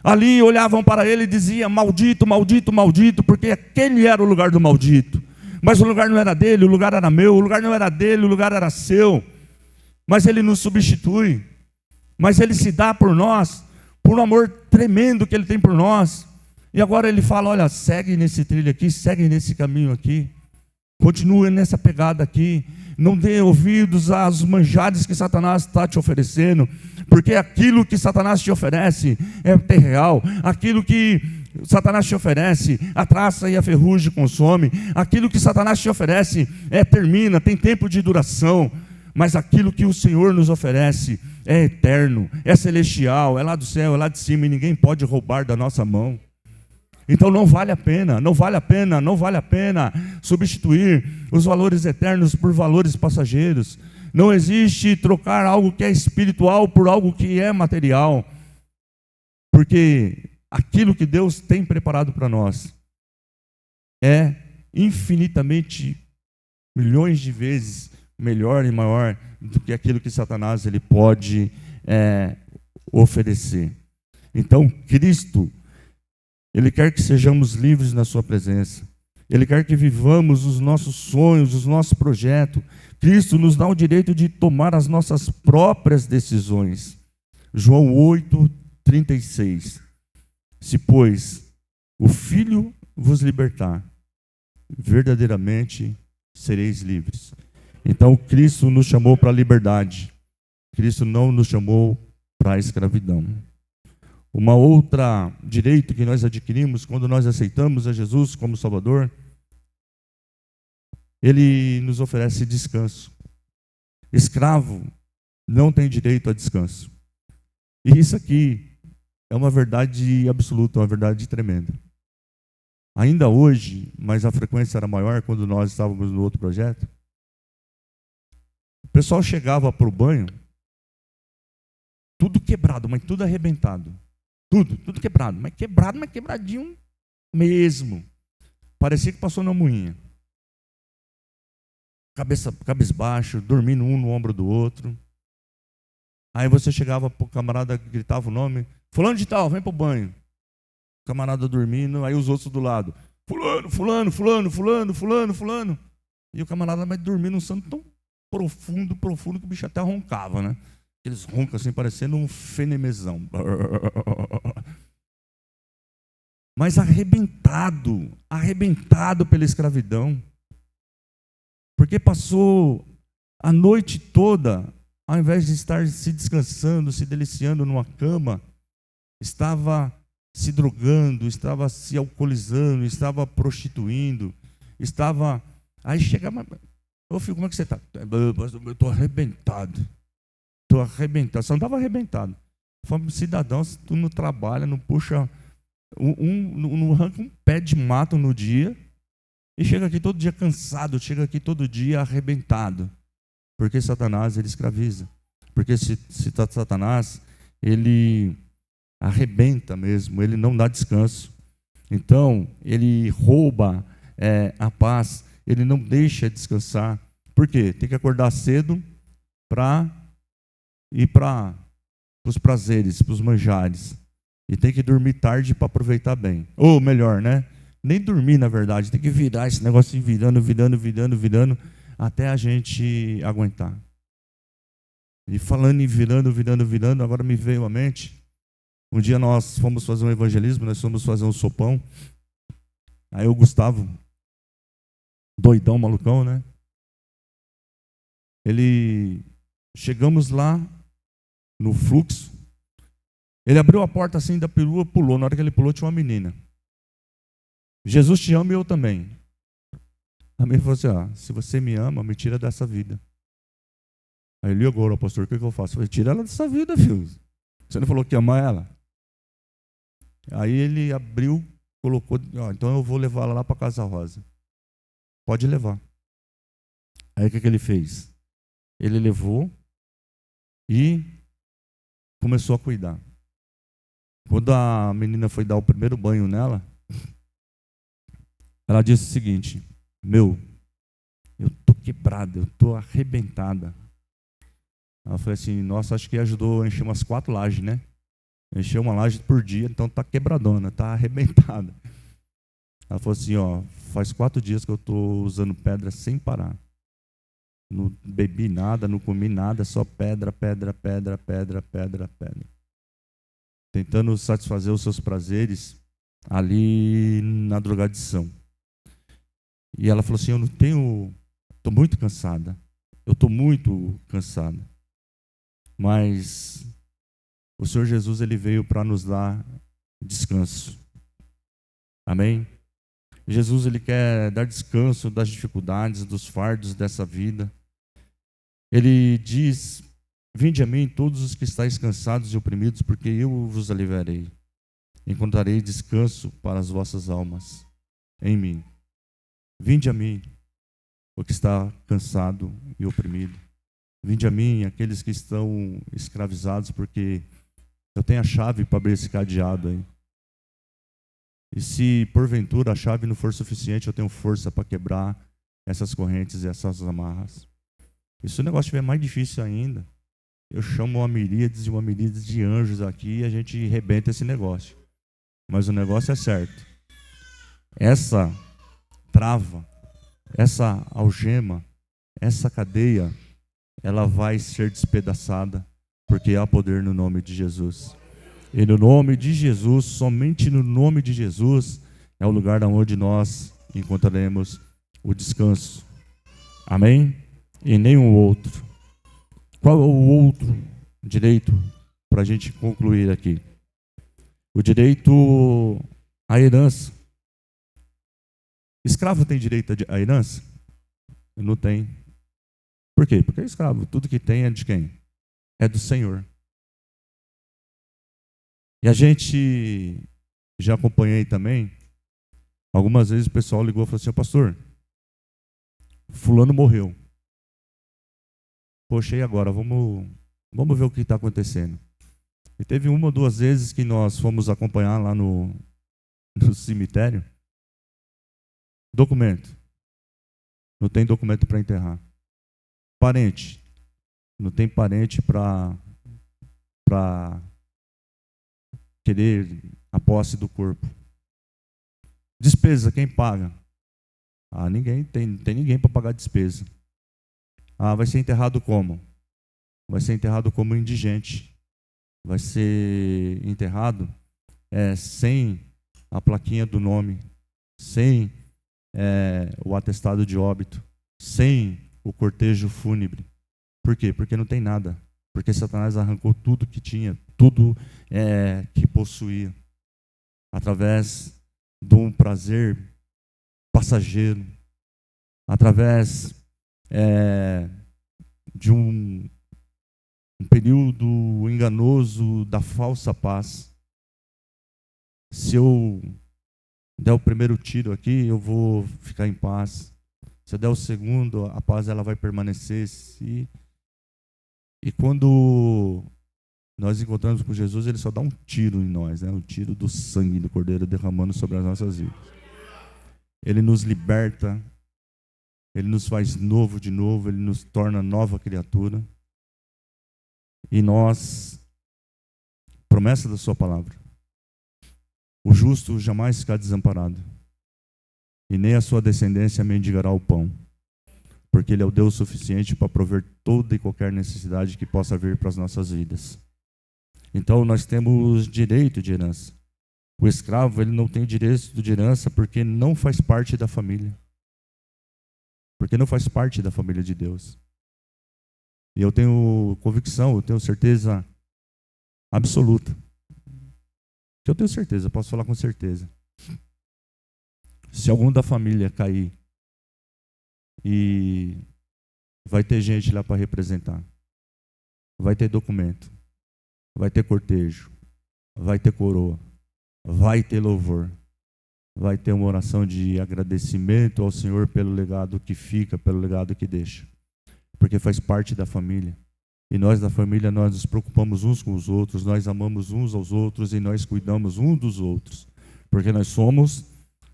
Speaker 1: Ali olhavam para ele e diziam: maldito, maldito, maldito, porque aquele era o lugar do maldito. Mas o lugar não era dele, o lugar era meu, o lugar não era dele, o lugar era seu. Mas ele nos substitui, mas ele se dá por nós, por um amor tremendo que ele tem por nós. E agora ele fala: olha, segue nesse trilho aqui, segue nesse caminho aqui, continue nessa pegada aqui, não dê ouvidos às manjares que Satanás está te oferecendo, porque aquilo que Satanás te oferece é real, aquilo que Satanás te oferece, a traça e a ferrugem consome, aquilo que Satanás te oferece termina, tem tempo de duração, mas aquilo que o Senhor nos oferece é eterno, é celestial, é lá do céu, é lá de cima, e ninguém pode roubar da nossa mão. Então não vale a pena, não vale a pena, não vale a pena substituir os valores eternos por valores passageiros. Não existe trocar algo que é espiritual por algo que é material, porque aquilo que Deus tem preparado para nós é infinitamente, milhões de vezes melhor e maior do que aquilo que Satanás ele pode oferecer. Então Cristo, ele quer que sejamos livres na sua presença. Ele quer que vivamos os nossos sonhos, os nossos projetos. Cristo nos dá o direito de tomar as nossas próprias decisões. João 8:36. Se, pois, o Filho vos libertar, verdadeiramente sereis livres. Então, Cristo nos chamou para a liberdade. Cristo não nos chamou para a escravidão. Uma outra direito que nós adquirimos quando nós aceitamos a Jesus como Salvador, ele nos oferece descanso. Escravo não tem direito a descanso. E isso aqui é uma verdade absoluta, uma verdade tremenda. Ainda hoje, mas a frequência era maior quando nós estávamos no outro projeto, o pessoal chegava para o banho, tudo quebrado, mas tudo arrebentado. Tudo quebrado, mas quebradinho mesmo. Parecia que passou na moinha. Cabisbaixo, dormindo um no ombro do outro. Aí você chegava para o camarada, gritava o nome: fulano de tal, vem para o banho. O camarada dormindo, aí os outros do lado: fulano, fulano, fulano, fulano, fulano, fulano. E o camarada vai dormir num sono tão profundo que o bicho até roncava, né? Eles roncam assim, parecendo um fenemezão. mas arrebentado pela escravidão, porque passou a noite toda, ao invés de estar se descansando, se deliciando numa cama, estava se drogando, estava se alcoolizando, estava prostituindo, estava... Aí chegava, ô filho, como é que você está? Eu estou arrebentado. Estou arrebentado. Você não estava arrebentado. Fomos cidadãos, tu não trabalha, não puxa, não arranca um pé de mato no dia, e chega aqui todo dia cansado, chega aqui todo dia arrebentado. Porque Satanás, ele escraviza. Porque se Satanás, ele arrebenta mesmo, ele não dá descanso. Então, ele rouba a paz, ele não deixa descansar. Por quê? Tem que acordar cedo para ir para os prazeres, para os manjares. E tem que dormir tarde para aproveitar bem. Ou melhor, né? Nem dormir, na verdade. Tem que virar esse negócio virando, até a gente aguentar. E falando em virando, agora me veio à mente. Um dia nós fomos fazer um evangelismo, nós fomos fazer um sopão. Aí o Gustavo, doidão, malucão, né? Chegamos lá no fluxo. Ele abriu a porta assim da perua, pulou. Na hora que ele pulou, tinha uma menina. Jesus te ama e eu também. A menina falou assim: se você me ama, me tira dessa vida. Aí ele agora, pastor, o que eu faço? Eu falei: tira ela dessa vida, filho. Você não falou que ama ela? Aí ele abriu, colocou, então eu vou levar ela lá para Casa Rosa. Pode levar. Aí o que ele fez? Ele levou e começou a cuidar. Quando a menina foi dar o primeiro banho nela, ela disse o seguinte: eu tô quebrada, eu tô arrebentada. Ela falou assim: nossa, acho que ajudou a encher umas 4 lajes, né? Encheu uma laje por dia, então tá quebradona, tá arrebentada. Ela falou assim: faz 4 dias que eu tô usando pedra sem parar. Não bebi nada, não comi nada, só pedra. Tentando satisfazer os seus prazeres ali na drogadição. E ela falou assim: estou muito cansada. Mas o Senhor Jesus, ele veio para nos dar descanso. Amém? Jesus, ele quer dar descanso das dificuldades, dos fardos dessa vida. Ele diz: vinde a mim todos os que estáis cansados e oprimidos, porque eu vos aliviarei. Encontrarei descanso para as vossas almas em mim. Vinde a mim, o que está cansado e oprimido. Vinde a mim, aqueles que estão escravizados, porque eu tenho a chave para abrir esse cadeado aí. E se porventura a chave não for suficiente, eu tenho força para quebrar essas correntes e essas amarras. E se o negócio estiver mais difícil ainda, eu chamo uma miríade de anjos aqui e a gente rebenta esse negócio. Mas o negócio é certo. Essa trava, essa algema, essa cadeia, ela vai ser despedaçada, porque há poder no nome de Jesus. E no nome de Jesus, somente no nome de Jesus, é o lugar onde nós encontraremos o descanso. Amém? E nenhum outro. Qual é o outro direito para a gente concluir aqui? O direito à herança. Escravo tem direito à herança? Não tem. Por quê? Porque é escravo. Tudo que tem é de quem? É do Senhor. E a gente já acompanhei também. Algumas vezes o pessoal ligou e falou assim: pastor, fulano morreu. Poxa, e agora? Vamos ver o que está acontecendo. E teve 1 ou 2 vezes que nós fomos acompanhar lá no cemitério. Documento. Não tem documento para enterrar. Parente. Não tem parente para querer a posse do corpo. Despesa, quem paga? Ninguém tem ninguém para pagar despesa. Vai ser enterrado como? Vai ser enterrado como indigente. Vai ser enterrado sem a plaquinha do nome, sem o atestado de óbito, sem o cortejo fúnebre. Por quê? Porque não tem nada. Porque Satanás arrancou tudo que tinha, tudo que possuía, através de um prazer passageiro, através de um período enganoso da falsa paz. Se eu der o primeiro tiro aqui, eu vou ficar em paz. Se eu der o segundo, a paz ela vai permanecer. E quando nós encontramos com Jesus, ele só dá um tiro em nós, né? Um tiro do sangue do Cordeiro derramando sobre as nossas vidas. Ele nos liberta, ele nos faz novo de novo, ele nos torna nova criatura. E nós, promessa da sua palavra, o justo jamais ficará desamparado, e nem a sua descendência mendigará o pão, porque ele é o Deus suficiente para prover toda e qualquer necessidade que possa vir para as nossas vidas. Então nós temos direito de herança. O escravo, ele não tem direito de herança porque não faz parte da família. Porque não faz parte da família de Deus. E eu tenho convicção, eu tenho certeza absoluta. Que eu tenho certeza, posso falar com certeza. Se algum da família cair, e vai ter gente lá para representar, vai ter documento, vai ter cortejo, vai ter coroa, vai ter louvor, vai ter uma oração de agradecimento ao Senhor pelo legado que fica, pelo legado que deixa, porque faz parte da família. E nós da família, nós nos preocupamos uns com os outros, nós amamos uns aos outros e nós cuidamos uns dos outros, porque nós somos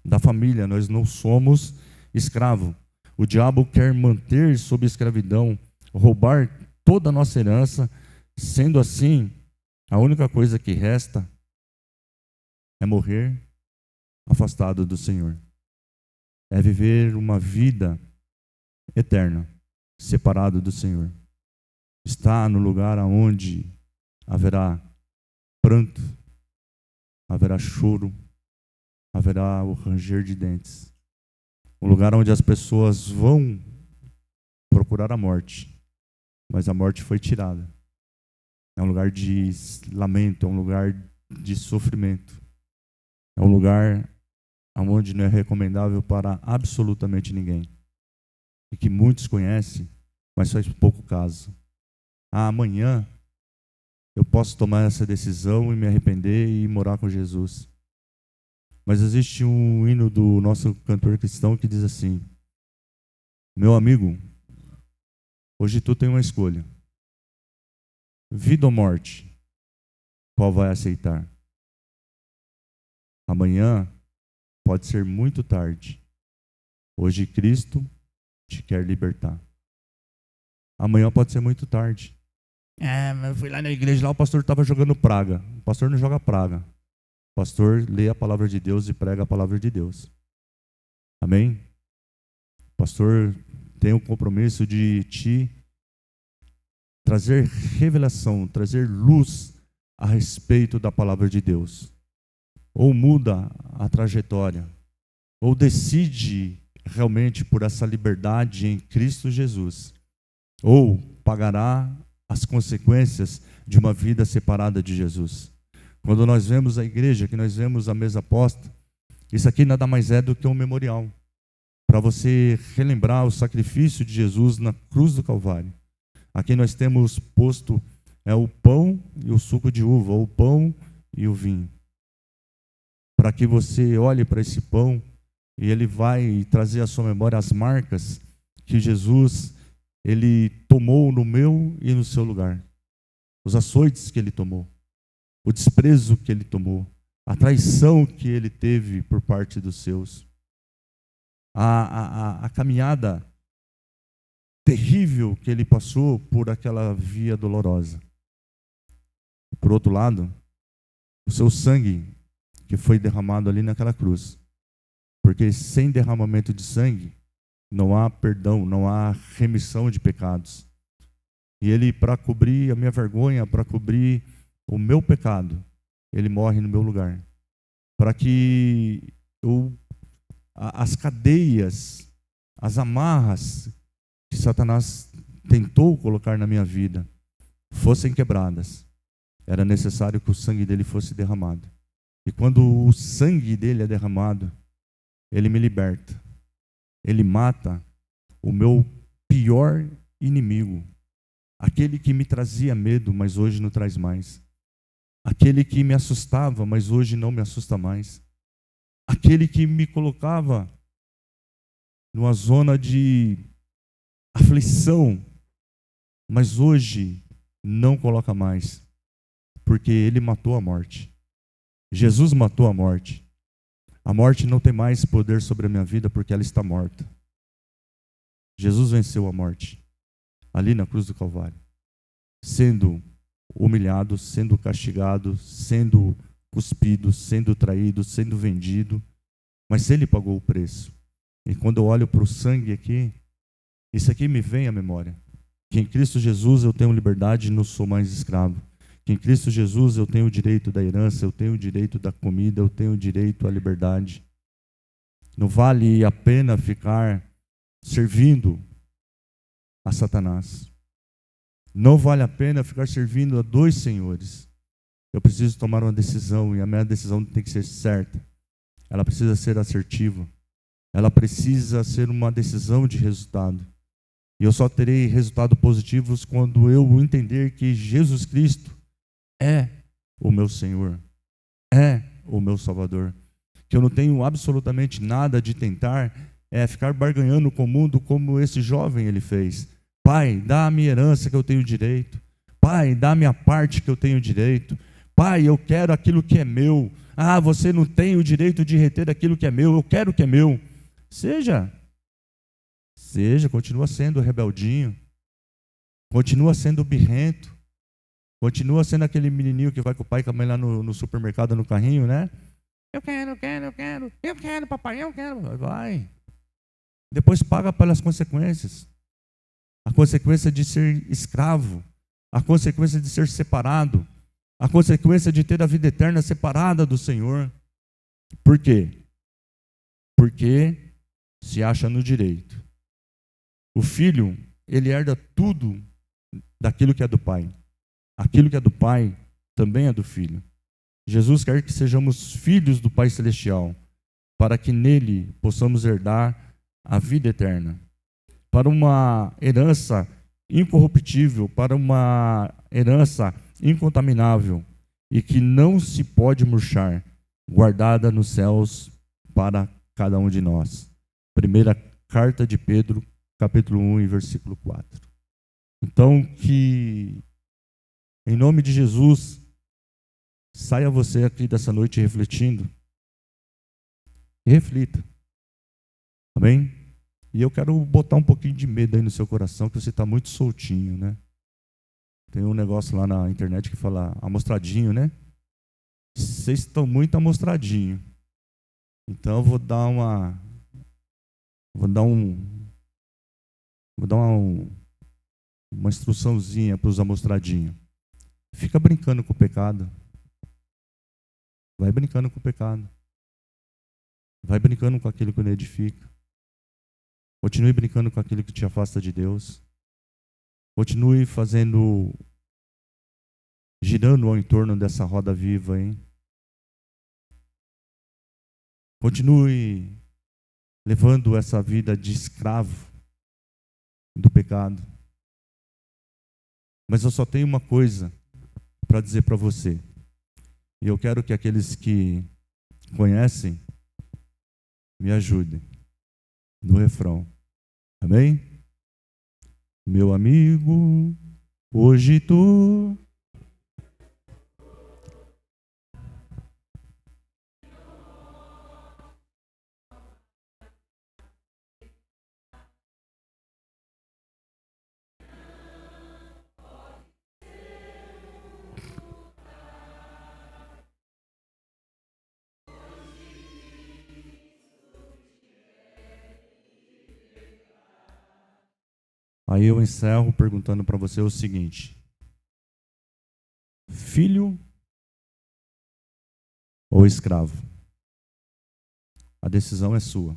Speaker 1: da família, nós não somos escravo. O diabo quer manter sob escravidão, roubar toda a nossa herança. Sendo assim, a única coisa que resta é morrer afastado do Senhor. É viver uma vida eterna, separado do Senhor. Está no lugar onde haverá pranto, haverá choro, haverá o ranger de dentes. Um lugar onde as pessoas vão procurar a morte, mas a morte foi tirada. É um lugar de lamento, é um lugar de sofrimento. É um lugar onde não é recomendável para absolutamente ninguém. E que muitos conhecem, mas faz pouco caso. Amanhã eu posso tomar essa decisão e me arrepender e morar com Jesus. Mas existe um hino do nosso cantor cristão que diz assim: meu amigo, hoje tu tem uma escolha. Vida ou morte, qual vai aceitar? Amanhã pode ser muito tarde. Hoje Cristo te quer libertar. Amanhã pode ser muito tarde. Eu fui lá na igreja, lá o pastor estava jogando praga. O pastor não joga praga. O pastor lê a palavra de Deus e prega a palavra de Deus. Amém? O pastor tem o compromisso de te trazer revelação, trazer luz a respeito da palavra de Deus. Ou muda a trajetória, ou decide realmente por essa liberdade em Cristo Jesus, ou pagará as consequências de uma vida separada de Jesus. Quando nós vemos a igreja, que nós vemos a mesa posta, isso aqui nada mais é do que um memorial, para você relembrar o sacrifício de Jesus na cruz do Calvário. Aqui nós temos posto o pão e o suco de uva, ou o pão e o vinho, para que você olhe para esse pão e ele vai trazer à sua memória as marcas que Jesus ele tomou no meu e no seu lugar, os açoites que ele tomou, o desprezo que ele tomou, a traição que ele teve por parte dos seus, a caminhada terrível que ele passou por aquela via dolorosa. Por outro lado, o seu sangue que foi derramado ali naquela cruz, porque sem derramamento de sangue não há perdão, não há remissão de pecados. E ele, para cobrir a minha vergonha, para cobrir o meu pecado, ele morre no meu lugar. para que as cadeias, as amarras que Satanás tentou colocar na minha vida fossem quebradas. Era necessário que o sangue dele fosse derramado. E quando o sangue dele é derramado, ele me liberta. Ele mata o meu pior inimigo. Aquele que me trazia medo, mas hoje não traz mais. Aquele que me assustava, mas hoje não me assusta mais. Aquele que me colocava numa zona de aflição, mas hoje não coloca mais, porque ele matou a morte. Jesus matou a morte. A morte não tem mais poder sobre a minha vida, porque ela está morta. Jesus venceu a morte ali na cruz do Calvário, sendo humilhado, sendo castigado, sendo cuspido, sendo traído, sendo vendido, mas ele pagou o preço. E quando eu olho para o sangue aqui, isso aqui me vem à memória, que em Cristo Jesus eu tenho liberdade e não sou mais escravo, que em Cristo Jesus eu tenho o direito da herança, eu tenho o direito da comida, eu tenho o direito à liberdade. Não vale a pena ficar servindo a Satanás. Não vale a pena ficar servindo a dois senhores. Eu preciso tomar uma decisão, e a minha decisão tem que ser certa. Ela precisa ser assertiva. Ela precisa ser uma decisão de resultado. E eu só terei resultados positivos quando eu entender que Jesus Cristo é o meu Senhor, é o meu Salvador. Que eu não tenho absolutamente nada de tentar ficar barganhando com o mundo como esse jovem ele fez. Pai, dá a minha herança que eu tenho direito. Pai, dá a minha parte que eu tenho direito. Pai, eu quero aquilo que é meu. Ah, você não tem o direito de reter aquilo que é meu. Eu quero o que é meu. Seja, continua sendo rebeldinho. Continua sendo birrento. Continua sendo aquele menininho que vai com o pai e com a mãe lá no supermercado no carrinho, né? Eu quero, papai, eu quero. Vai. Depois paga pelas consequências. A consequência de ser escravo, a consequência de ser separado, a consequência de ter a vida eterna separada do Senhor. Por quê? Porque se acha no direito. O filho, ele herda tudo daquilo que é do pai. Aquilo que é do pai também é do filho. Jesus quer que sejamos filhos do Pai Celestial, para que nele possamos herdar a vida eterna. Para uma herança incorruptível, para uma herança incontaminável e que não se pode murchar, guardada nos céus para cada um de nós. Primeira carta de Pedro, capítulo 1 e versículo 4. Então, que em nome de Jesus, saia você aqui dessa noite refletindo e reflita. Amém? E eu quero botar um pouquinho de medo aí no seu coração, que você está muito soltinho, né? Tem um negócio lá na internet que fala amostradinho, né? Vocês estão muito amostradinho. Então eu vou dar uma instruçãozinha para os amostradinhos. Fica brincando com o pecado. Vai brincando com o pecado. Vai brincando com aquilo que não edifica. Continue brincando com aquilo que te afasta de Deus. Continue girando ao entorno dessa roda viva, hein? Continue levando essa vida de escravo do pecado. Mas eu só tenho uma coisa para dizer para você. E eu quero que aqueles que conhecem me ajudem no refrão. Amém? Meu amigo, hoje tu Aí eu encerro perguntando para você o seguinte: filho ou escravo? A decisão é sua.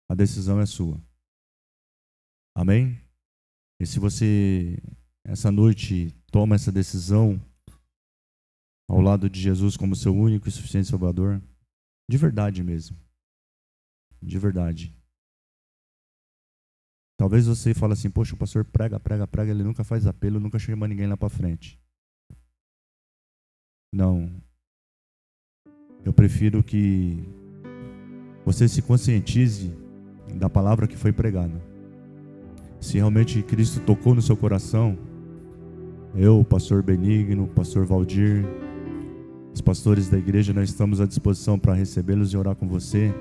Speaker 1: A decisão é sua. Amém? E se você, essa noite, toma essa decisão ao lado de Jesus como seu único e suficiente Salvador, de verdade mesmo, de verdade. Talvez você fale assim, poxa, o pastor prega, ele nunca faz apelo, nunca chama ninguém lá para frente. Não. Eu prefiro que você se conscientize da palavra que foi pregada. Se realmente Cristo tocou no seu coração, eu, o pastor Benigno, o pastor Valdir, os pastores da igreja, nós estamos à disposição para recebê-los e orar com você,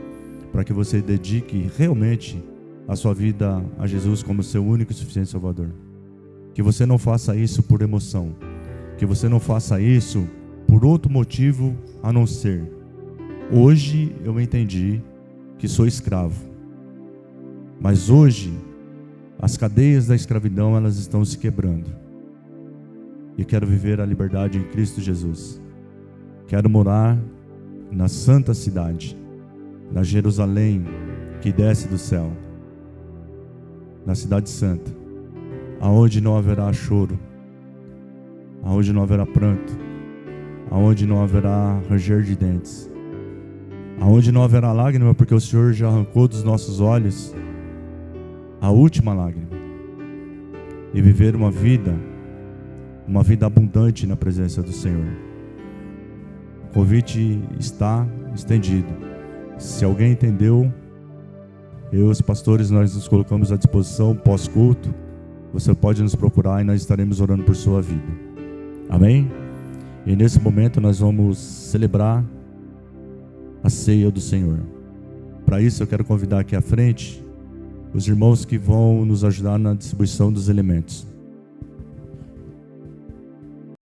Speaker 1: para que você dedique realmente a sua vida a Jesus como seu único e suficiente Salvador. Que você não faça isso por emoção, que você não faça isso por outro motivo a não ser: hoje eu entendi que sou escravo, mas hoje as cadeias da escravidão, elas estão se quebrando, e quero viver a liberdade em Cristo Jesus. Quero morar na santa cidade, na Jerusalém que desce do céu, na cidade santa, aonde não haverá choro, aonde não haverá pranto, aonde não haverá ranger de dentes, aonde não haverá lágrima, porque o Senhor já arrancou dos nossos olhos a última lágrima, e viver uma vida abundante na presença do Senhor. O convite está estendido. Se alguém entendeu, eu e os pastores, nós nos colocamos à disposição pós-culto. Você pode nos procurar e nós estaremos orando por sua vida. Amém? E nesse momento nós vamos celebrar a ceia do Senhor. Para isso eu quero convidar aqui à frente os irmãos que vão nos ajudar na distribuição dos elementos.